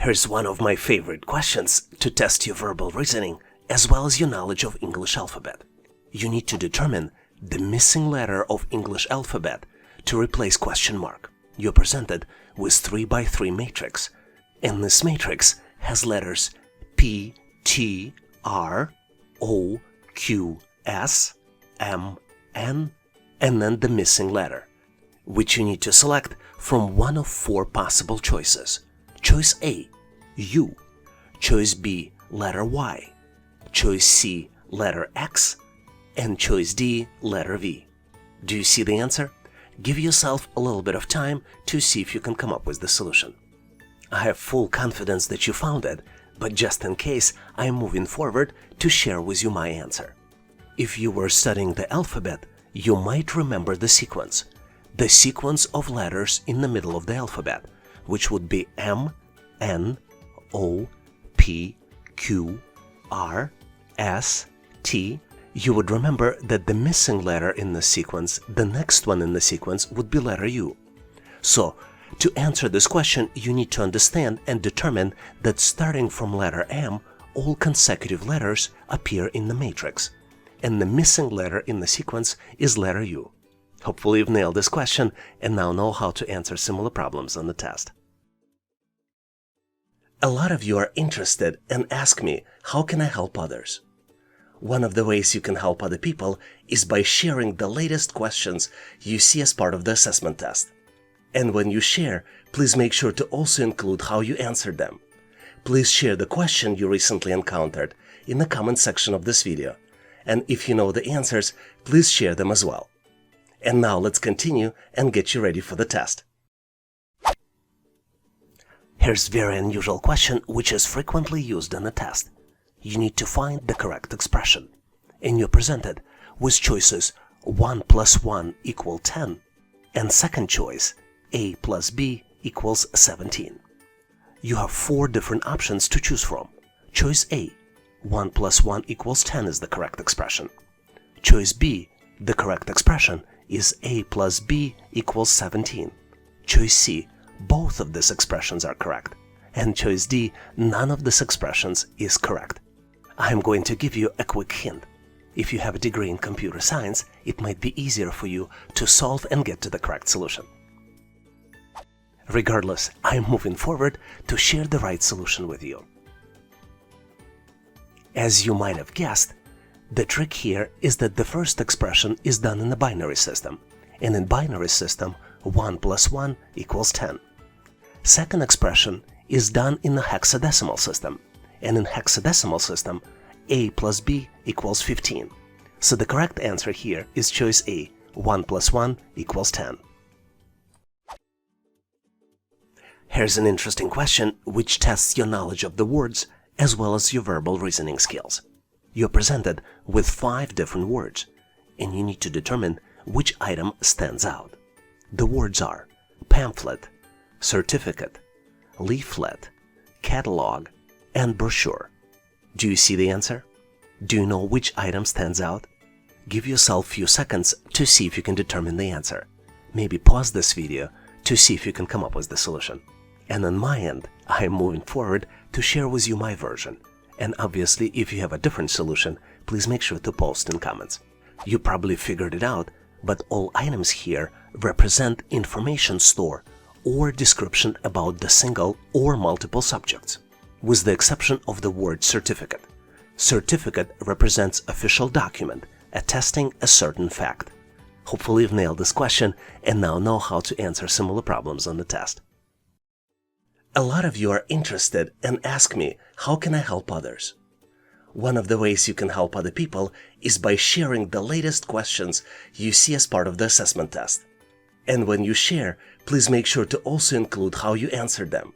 Here's one of my favorite questions to test your verbal reasoning as well as your knowledge of English alphabet. You need to determine the missing letter of English alphabet to replace question mark. You're presented with 3 by 3 matrix, and this matrix has letters P, T, R, O, Q, S, M, N, and then the missing letter, which you need to select from one of 4 possible choices. Choice A, U. Choice B, letter Y. Choice C, letter X. And choice D, letter V. Do you see the answer? Give yourself a little bit of time to see if you can come up with the solution. I have full confidence that you found it, but just in case, I am moving forward to share with you my answer. If you were studying the alphabet, you might remember the sequence of letters in the middle of the alphabet, which would be M, N, O, P, Q, R, S, T. You would remember that the missing letter in the sequence, the next one in the sequence, would be letter U. So, to answer this question, you need to understand and determine that starting from letter M, all consecutive letters appear in the matrix, and the missing letter in the sequence is letter U. Hopefully you've nailed this question and now know how to answer similar problems on the test. A lot of you are interested and ask me, how can I help others? One of the ways you can help other people is by sharing the latest questions you see as part of the assessment test. And when you share, please make sure to also include how you answered them. Please share the question you recently encountered in the comment section of this video. And if you know the answers, please share them as well. And now let's continue and get you ready for the test. Here's a very unusual question which is frequently used in a test. You need to find the correct expression, and you're presented with choices 1 plus 1 equals 10, and second choice, A plus B equals 17. You have 4 different options to choose from. Choice A, 1 plus 1 equals 10 is the correct expression. Choice B, the correct expression is A plus B equals 17. Choice C, both of these expressions are correct. And choice D, none of these expressions is correct. I'm going to give you a quick hint. If you have a degree in computer science, it might be easier for you to solve and get to the correct solution. Regardless, I'm moving forward to share the right solution with you. As you might have guessed, the trick here is that the first expression is done in a binary system, and in binary system, 1 plus 1 equals 10. Second expression is done in a hexadecimal system, and in hexadecimal system, A plus B equals 15. So the correct answer here is choice A, 1 plus 1 equals 10. Here's an interesting question which tests your knowledge of the words as well as your verbal reasoning skills. You're presented with 5 different words, and you need to determine which item stands out. The words are pamphlet, certificate, leaflet, catalog, and brochure. Do you see the answer? Do you know which item stands out? Give yourself a few seconds to see if you can determine the answer. Maybe pause this video to see if you can come up with the solution. And on my end, I am moving forward to share with you my version. And obviously, if you have a different solution, please make sure to post in comments. You probably figured it out, but all items here represent information store or description about the single or multiple subjects, with the exception of the word certificate. Certificate represents official document attesting a certain fact. Hopefully you've nailed this question and now know how to answer similar problems on the test. A lot of you are interested and ask me, how can I help others? One of the ways you can help other people is by sharing the latest questions you see as part of the assessment test. And when you share, please make sure to also include how you answered them.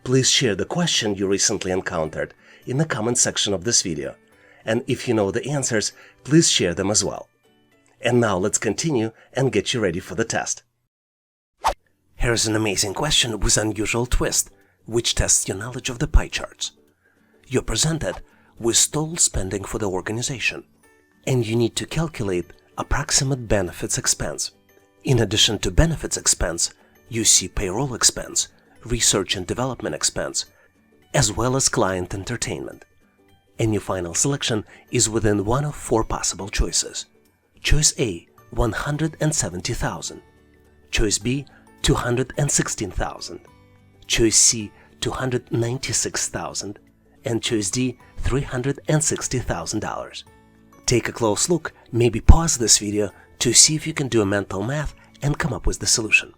Please share the question you recently encountered in the comment section of this video. And if you know the answers, please share them as well. And now let's continue and get you ready for the test. Here's an amazing question with an unusual twist, which tests your knowledge of the pie charts. You're presented with total spending for the organization, and you need to calculate approximate benefits expense. In addition to benefits expense, you see payroll expense, research and development expense, as well as client entertainment. And your final selection is within one of 4 possible choices. Choice A, 170,000. Choice B, 216,000. Choice C, 296,000. And choice D, $360,000. Take a close look, maybe pause this video to see if you can do a mental math and come up with the solution.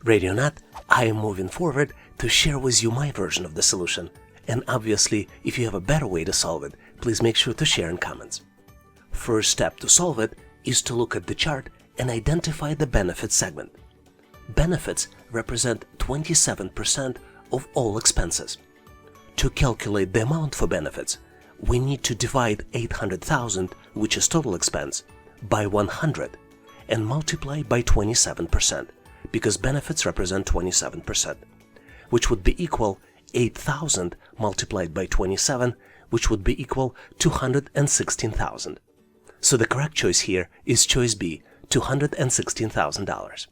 Ready or not, I am moving forward to share with you my version of the solution. And obviously, if you have a better way to solve it, please make sure to share in comments. First step to solve it is to look at the chart and identify the benefit segment. Benefits represent 27% of all expenses. To calculate the amount for benefits, we need to divide 800,000, which is total expense, by 100 and multiply by 27%, because benefits represent 27%, which would be equal 8,000 multiplied by 27, which would be equal 216,000. So the correct choice here is choice B, $216,000.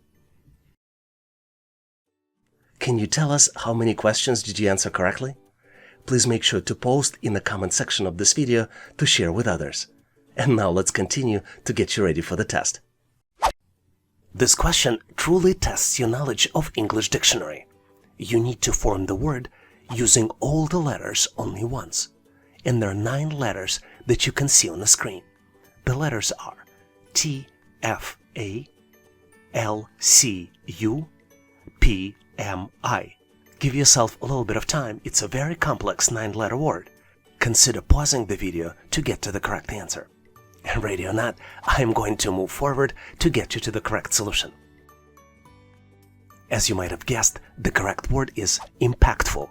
Can you tell us how many questions did you answer correctly? Please make sure to post in the comment section of this video to share with others. And now let's continue to get you ready for the test. This question truly tests your knowledge of English dictionary. You need to form the word using all the letters only once. And there are 9 letters that you can see on the screen. The letters are T, F, A, L, C, U, P, M, I. Give yourself a little bit of time. It's a very complex 9-letter word. Consider pausing the video to get to the correct answer. And ready or not, I am going to move forward to get you to the correct solution. As you might have guessed, the correct word is impactful.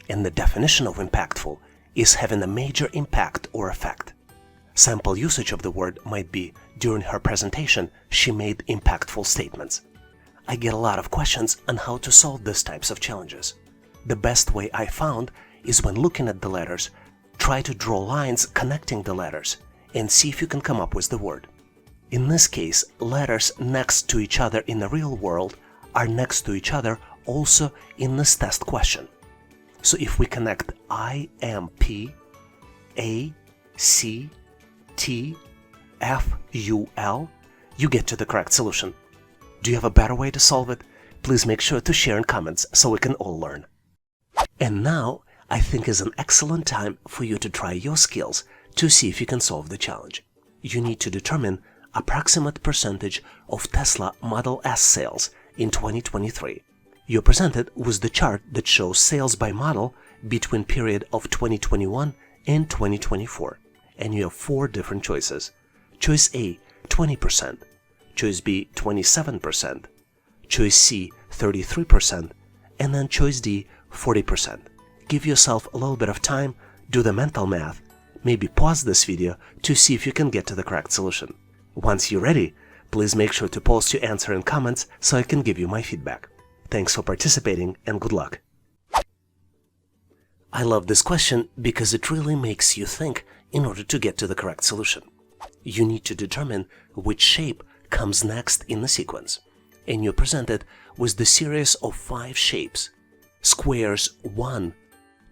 And the definition of impactful is having a major impact or effect. Sample usage of the word might be, during her presentation, she made impactful statements. I get a lot of questions on how to solve these types of challenges. The best way I found is when looking at the letters, try to draw lines connecting the letters and see if you can come up with the word. In this case, letters next to each other in the real world are next to each other also in this test question. So if we connect I, M, P, A, C, T, F, U, L, you get to the correct solution. Do you have a better way to solve it? Please make sure to share in comments so we can all learn. And now, I think is an excellent time for you to try your skills to see if you can solve the challenge. You need to determine approximate percentage of Tesla Model S sales in 2023. You're presented with the chart that shows sales by model between period of 2021 and 2024. And you have 4 different choices. Choice A, 20%. Choice B, 27%. Choice C, 33%. And then choice D, 40%. Give yourself a little bit of time, do the mental math, maybe pause this video to see if you can get to the correct solution. Once you're ready, please make sure to post your answer in comments so I can give you my feedback. Thanks for participating and good luck. I love this question because it really makes you think in order to get to the correct solution. You need to determine which shape comes next in the sequence, and you're presented with the series of 5 shapes. Squares 1,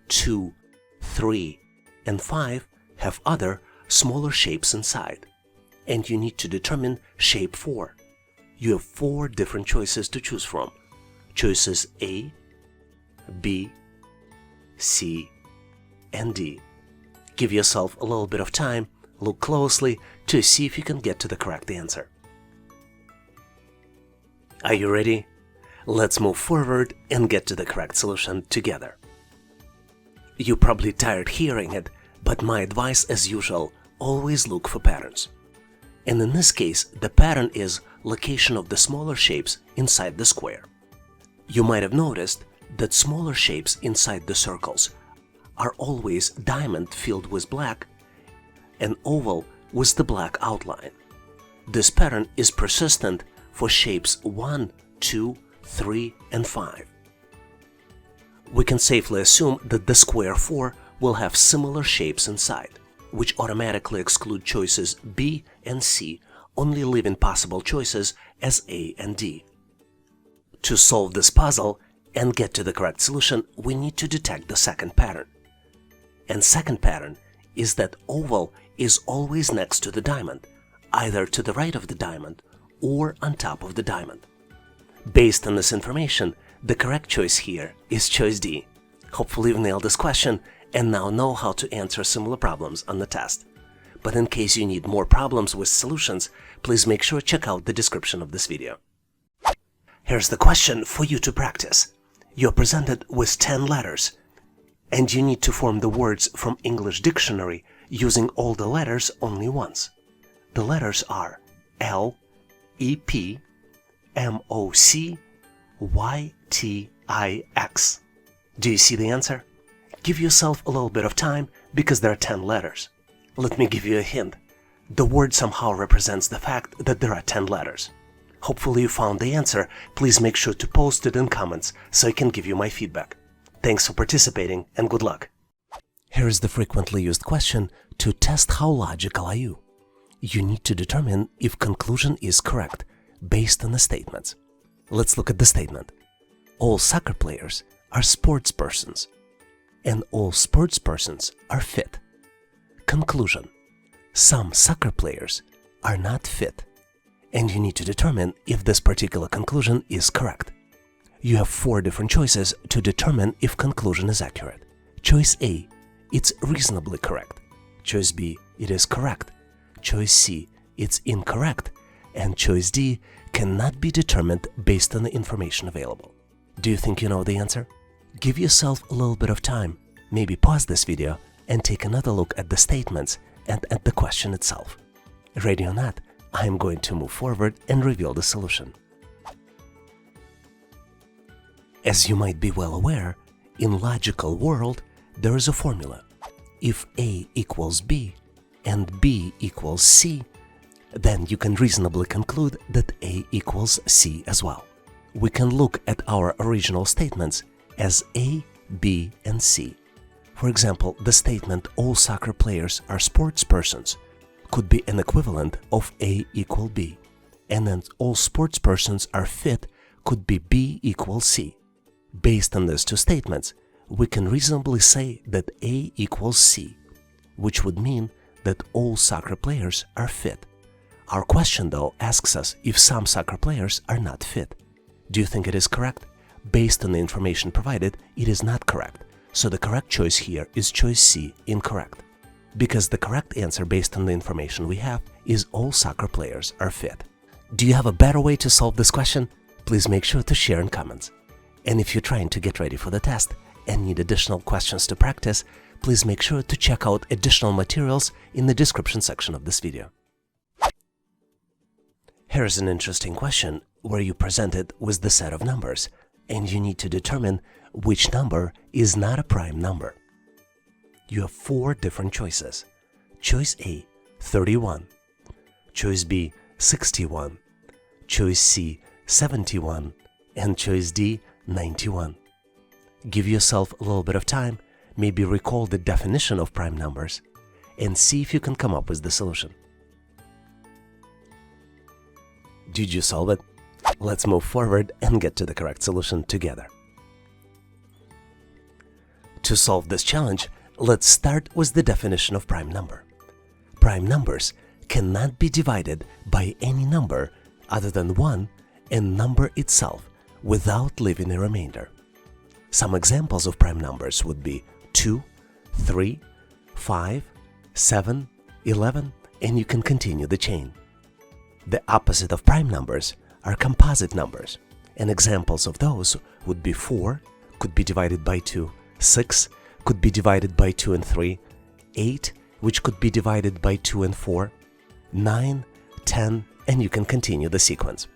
2, 3, and 5 have other, smaller shapes inside, and you need to determine shape 4. You have 4 different choices to choose from. Choices A, B, C, and D. Give yourself a little bit of time, look closely to see if you can get to the correct answer. Are you ready? Let's move forward and get to the correct solution together. You're probably tired hearing it, but my advice as usual, always look for patterns. And in this case, the pattern is location of the smaller shapes inside the square. You might have noticed that smaller shapes inside the circles are always diamond filled with black and oval with the black outline. This pattern is persistent for shapes 1, 2, 3, and 5. We can safely assume that the square 4 will have similar shapes inside, which automatically exclude choices B and C, only leaving possible choices as A and D. To solve this puzzle, and get to the correct solution, we need to detect the second pattern. And second pattern is that oval is always next to the diamond, either to the right of the diamond or on top of the diamond. Based on this information, the correct choice here is choice D. Hopefully you've nailed this question and now know how to answer similar problems on the test. But in case you need more problems with solutions, please make sure to check out the description of this video. Here's the question for you to practice. You're presented with 10 letters, and you need to form the words from English dictionary using all the letters only once. The letters are L, E, P, M, O, C, Y, T, I, X. Do you see the answer? Give yourself a little bit of time because there are 10 letters. Let me give you a hint. The word somehow represents the fact that there are 10 letters. Hopefully you found the answer. Please make sure to post it in comments so I can give you my feedback. Thanks for participating and good luck. Here is the frequently used question to test how logical are you. You need to determine if conclusion is correct based on the statements. Let's look at the statement. All soccer players are sports persons, and all sports persons are fit. Conclusion. Some soccer players are not fit, and you need to determine if this particular conclusion is correct. You have 4 different choices to determine if conclusion is accurate. Choice A, it's reasonably correct. Choice B, it is correct. Choice C, it's incorrect. And choice D, cannot be determined based on the information available. Do you think you know the answer? Give yourself a little bit of time. Maybe pause this video and take another look at the statements and at the question itself. Ready or not, I am going to move forward and reveal the solution. As you might be well aware, in logical world, there is a formula. If A equals B and B equals C, then you can reasonably conclude that A equals C as well. We can look at our original statements as A, B, and C. For example, the statement all soccer players are sports persons could be an equivalent of A equal B, and then all sports persons are fit could be B equals C. Based on these 2 statements, we can reasonably say that A equals C, which would mean that all soccer players are fit. Our question, though, asks us if some soccer players are not fit. Do you think it is correct? Based on the information provided, it is not correct. So the correct choice here is choice C, incorrect. Because the correct answer based on the information we have is all soccer players are fit. Do you have a better way to solve this question? Please make sure to share in comments. And if you're trying to get ready for the test and need additional questions to practice, please make sure to check out additional materials in the description section of this video. Here's an interesting question where you presented with the set of numbers, and you need to determine which number is not a prime number. You have 4 different choices. Choice A, 31. Choice B, 61. Choice C, 71. And choice D, 91. Give yourself a little bit of time, maybe recall the definition of prime numbers, and see if you can come up with the solution. Did you solve it? Let's move forward and get to the correct solution together. To solve this challenge, let's start with the definition of prime number. Prime numbers cannot be divided by any number other than 1 and number itself without leaving a remainder. Some examples of prime numbers would be 2, 3, 5, 7, 11, and you can continue the chain. The opposite of prime numbers are composite numbers, and examples of those would be 4, could be divided by 2, 6, could be divided by 2 and 3, 8, which could be divided by 2 and 4, 9, 10, and you can continue the sequence.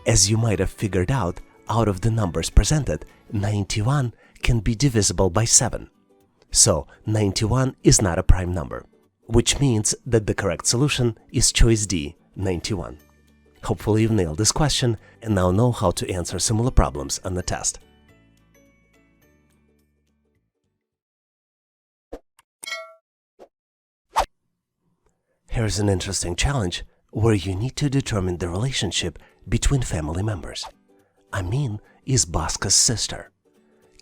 As you might have figured out of the numbers presented, 91 can be divisible by 7. So 91 is not a prime number, which means that the correct solution is choice D, 91. Hopefully you've nailed this question and now know how to answer similar problems on the test. Here's an interesting challenge where you need to determine the relationship between family members. I mean, is Bhaska's sister.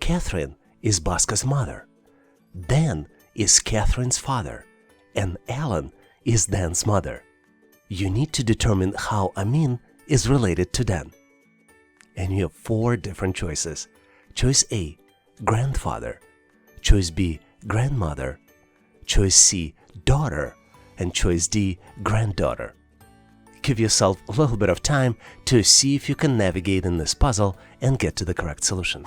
Catherine is Bhaska's mother. Dan is Catherine's father. And Alan is Dan's mother. You need to determine how Amin is related to Dan. And you have 4 different choices. Choice A, grandfather. Choice B, grandmother. Choice C, daughter. And choice D, granddaughter. Give yourself a little bit of time to see if you can navigate in this puzzle and get to the correct solution.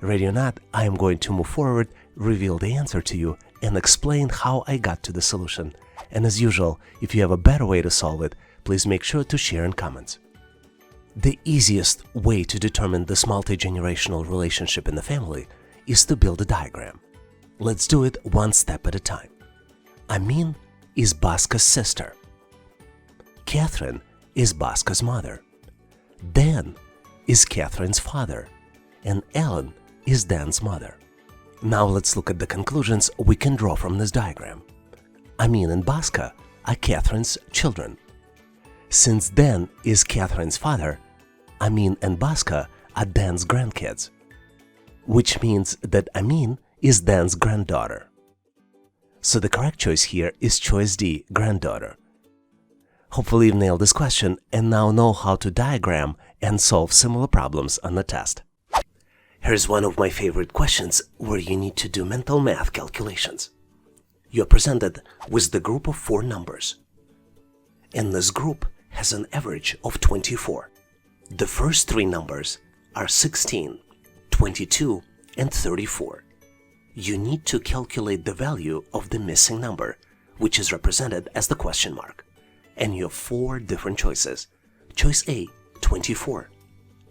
Ready or not, I am going to move forward, reveal the answer to you, and explain how I got to the solution. And as usual, if you have a better way to solve it, please make sure to share in comments. The easiest way to determine this multi-generational relationship in the family is to build a diagram. Let's do it one step at a time. Amin is Bhaska's sister. Catherine is Bhaska's mother. Dan is Catherine's father. And Alan is Dan's mother. Now let's look at the conclusions we can draw from this diagram. Amin and Bhaska are Catherine's children. Since Dan is Catherine's father, Amin and Bhaska are Dan's grandkids, which means that Amin is Dan's granddaughter. So the correct choice here is choice D, granddaughter. Hopefully you've nailed this question and now know how to diagram and solve similar problems on the test. Here's one of my favorite questions where you need to do mental math calculations. You're presented with the group of 4 numbers. And this group has an average of 24. The first 3 numbers are 16, 22, and 34. You need to calculate the value of the missing number, which is represented as the question mark. And you have 4 different choices. Choice A, 24.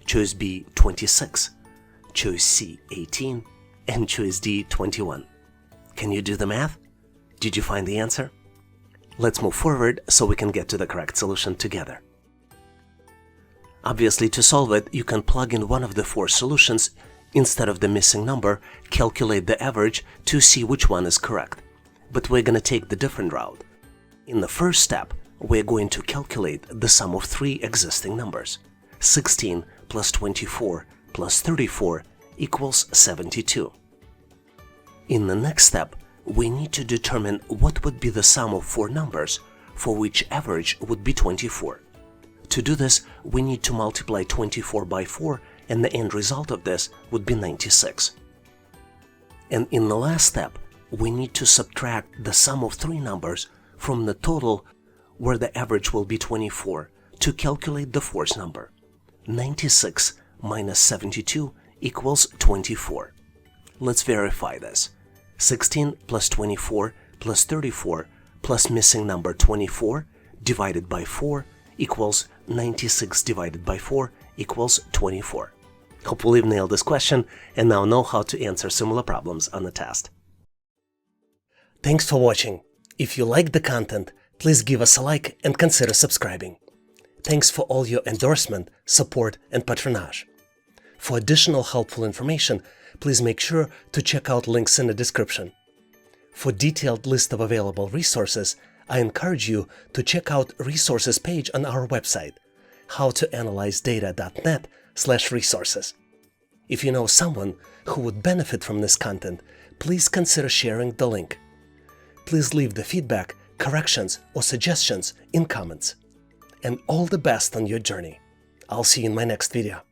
Choice B, 26. Choice C, 18. And choice D, 21. Can you do the math? Did you find the answer? Let's move forward so we can get to the correct solution together. Obviously, to solve it, you can plug in one of the 4 solutions. Instead of the missing number, calculate the average to see which one is correct. But we're going to take the different route. In the first step, we're going to calculate the sum of 3 existing numbers. 16 plus 24 plus 34 equals 72. In the next step, we need to determine what would be the sum of 4 numbers for which average would be 24. To do this, we need to multiply 24 by 4, and the end result of this would be 96. And in the last step, we need to subtract the sum of 3 numbers from the total where the average will be 24 to calculate the 4th number. 96 minus 72 equals 24. Let's verify this. 16 plus 24 plus 34 plus missing number 24 divided by 4 equals 96 divided by 4 equals 24. Hopefully you've nailed this question and now know how to answer similar problems on the test. Thanks for watching. If you liked the content, please give us a like and consider subscribing. Thanks for all your endorsement, support, and patronage. For additional helpful information, please make sure to check out links in the description. For detailed list of available resources, I encourage you to check out resources page on our website, howtoanalyzedata.net/resources. If you know someone who would benefit from this content, please consider sharing the link. Please leave the feedback, corrections, or suggestions in comments. And all the best on your journey. I'll see you in my next video.